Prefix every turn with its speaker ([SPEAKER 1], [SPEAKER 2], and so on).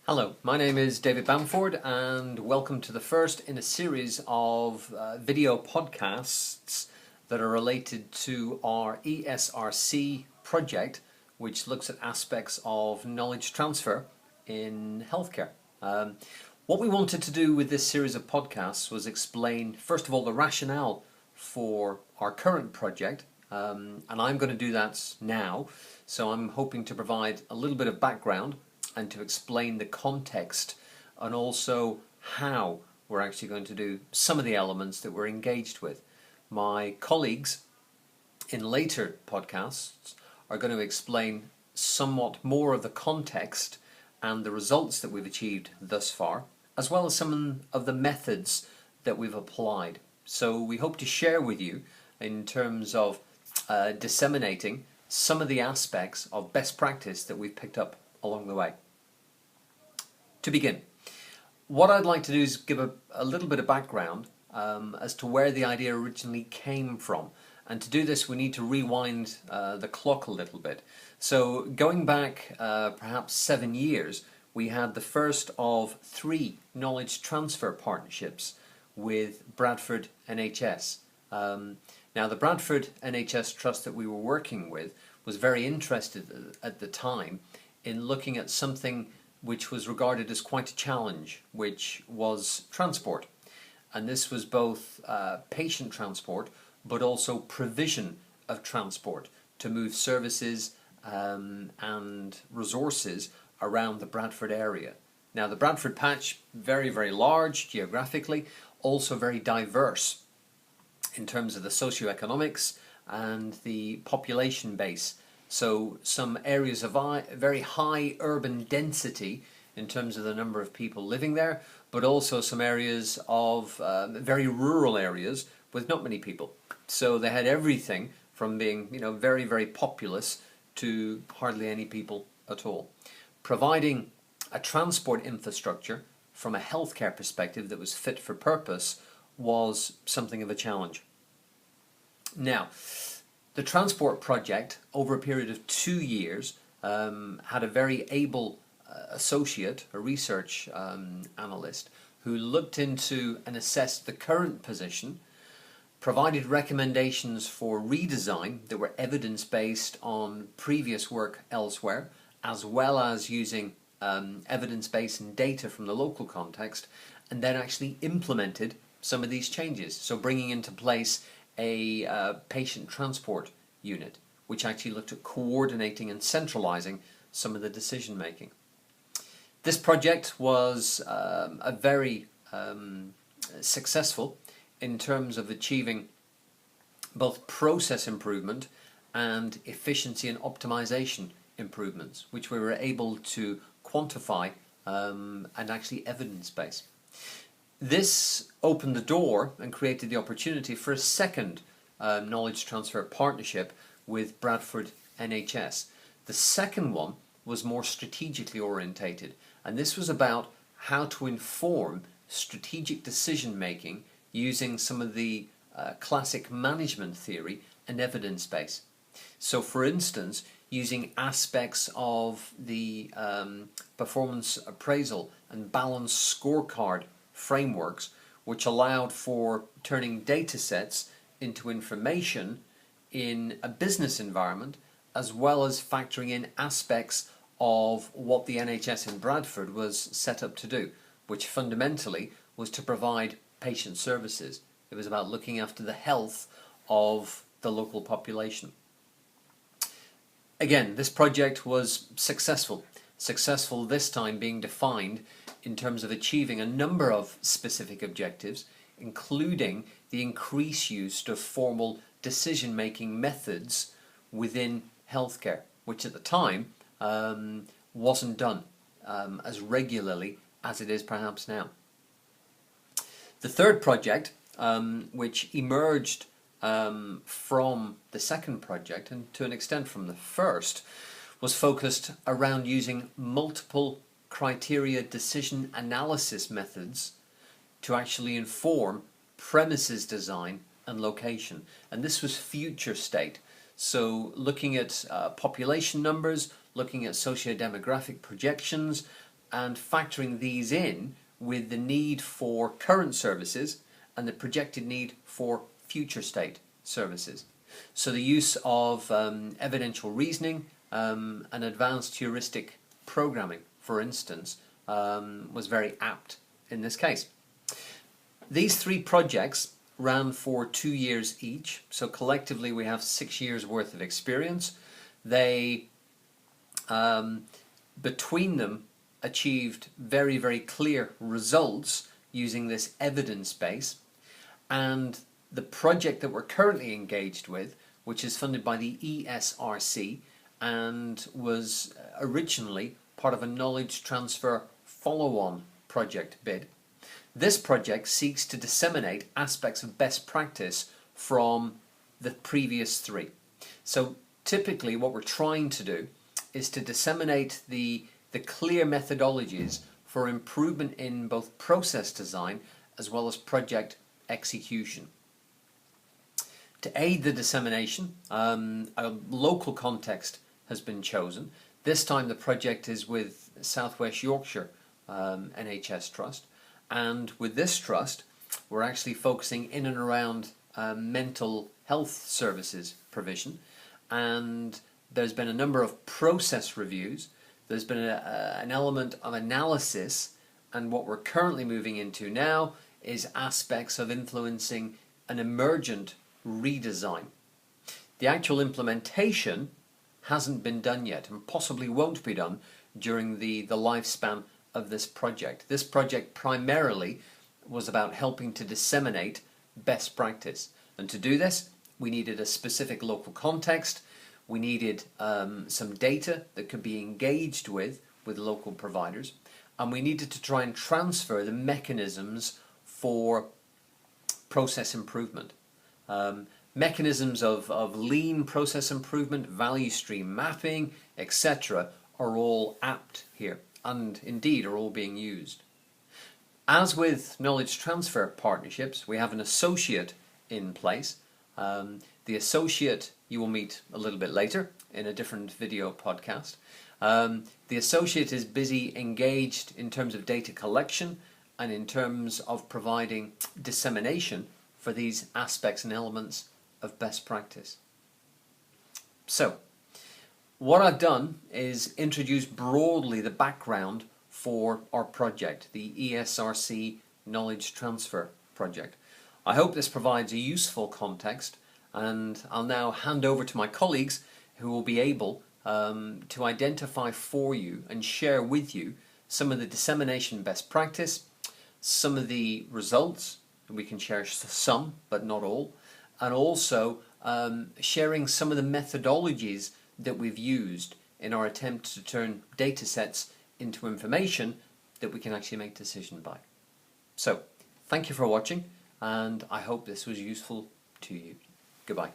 [SPEAKER 1] Hello, my name is David Bamford and welcome to the first in a series of video podcasts that are related to our ESRC project, which looks at aspects of knowledge transfer in healthcare. What we wanted to do with this series of podcasts was explain, first of all, the rationale for our current project, and I'm going to do that now. So I'm hoping to provide a little bit of background and to explain the context and also how we're actually going to do some of the elements that we're engaged with. My colleagues in later podcasts are going to explain somewhat more of the context and the results that we've achieved thus far, as well as some of the methods that we've applied. So we hope to share with you in terms of disseminating some of the aspects of best practice that we've picked up along the way. To begin, what I'd like to do is give a little bit of background as to where the idea originally came from. And to do this, we need to rewind the clock a little bit. So going back perhaps 7 years, we had the first of 3 knowledge transfer partnerships with Bradford NHS. Now, the Bradford NHS Trust that we were working with was very interested at the time in looking at something which was regarded as quite a challenge, which was transport. And this was both patient transport, but also provision of transport to move services and resources around the Bradford area. Now, the Bradford patch, very, very large geographically, also very diverse in terms of the socioeconomics and the population base. So some areas of very high urban density in terms of the number of people living there, but also some areas of very rural areas with not many people. So they had everything from being, very, very populous to hardly any people at all. Providing a transport infrastructure from a healthcare perspective that was fit for purpose was something of a challenge. Now, the transport project, over a period of 2 years, had a very able associate, a research analyst, who looked into and assessed the current position, provided recommendations for redesign that were evidence-based on previous work elsewhere, as well as using evidence-based and data from the local context, and then actually implemented some of these changes. So bringing into place a patient transport unit, which actually looked at coordinating and centralizing some of the decision making. This project was a very successful in terms of achieving both process improvement and efficiency and optimization improvements, which we were able to quantify and actually evidence-base. This opened the door and created the opportunity for a second knowledge transfer partnership with Bradford NHS. The second one was more strategically orientated, and this was about how to inform strategic decision making using some of the classic management theory and evidence base. So for instance, using aspects of the performance appraisal and balance scorecard frameworks, which allowed for turning data sets into information in a business environment, as well as factoring in aspects of what the NHS in Bradford was set up to do, which fundamentally was to provide patient services. It was about looking after the health of the local population. Again, this project was successful. Successful this time being defined in terms of achieving a number of specific objectives, including the increased use of formal decision-making methods within healthcare, which at the time wasn't done as regularly as it is perhaps now. The third project, which emerged from the second project and to an extent from the first, was focused around using multiple criteria decision analysis methods to actually inform premises design and location. And this was future state. So looking at population numbers, looking at socio-demographic projections, and factoring these in with the need for current services and the projected need for future state services. So the use of evidential reasoning and advanced heuristic programming, for instance, was very apt in this case. These three projects ran for 2 years each, so collectively we have 6 years worth of experience. They, between them, achieved very, very clear results using this evidence base, and the project that we're currently engaged with, which is funded by the ESRC and was originally part of a knowledge transfer follow-on project bid. This project seeks to disseminate aspects of best practice from the previous three. So typically what we're trying to do is to disseminate the clear methodologies for improvement in both process design as well as project execution. To aid the dissemination, a local context has been chosen. This time the project is with South West Yorkshire NHS Trust, and with this trust we're actually focusing in and around mental health services provision, and there's been a number of process reviews. There's been an element of analysis, and what we're currently moving into now is aspects of influencing an emergent redesign. The actual implementation hasn't been done yet and possibly won't be done during the lifespan of this project. This project primarily was about helping to disseminate best practice, and to do this we needed a specific local context. We needed some data that could be engaged with local providers, and we needed to try and transfer the mechanisms for process improvement. Mechanisms of lean process improvement, value stream mapping, etc. are all apt here, and indeed are all being used. As with knowledge transfer partnerships, we have an associate in place. The associate you will meet a little bit later in a different video podcast. The associate is busy engaged in terms of data collection and in terms of providing dissemination for these aspects and elements of best practice. So, what I've done is introduce broadly the background for our project, the ESRC Knowledge Transfer Project. I hope this provides a useful context, and I'll now hand over to my colleagues who will be able to identify for you and share with you some of the dissemination best practice, some of the results. We can share some, but not all, and also sharing some of the methodologies that we've used in our attempt to turn data sets into information that we can actually make decisions by. So, thank you for watching, and I hope this was useful to you. Goodbye.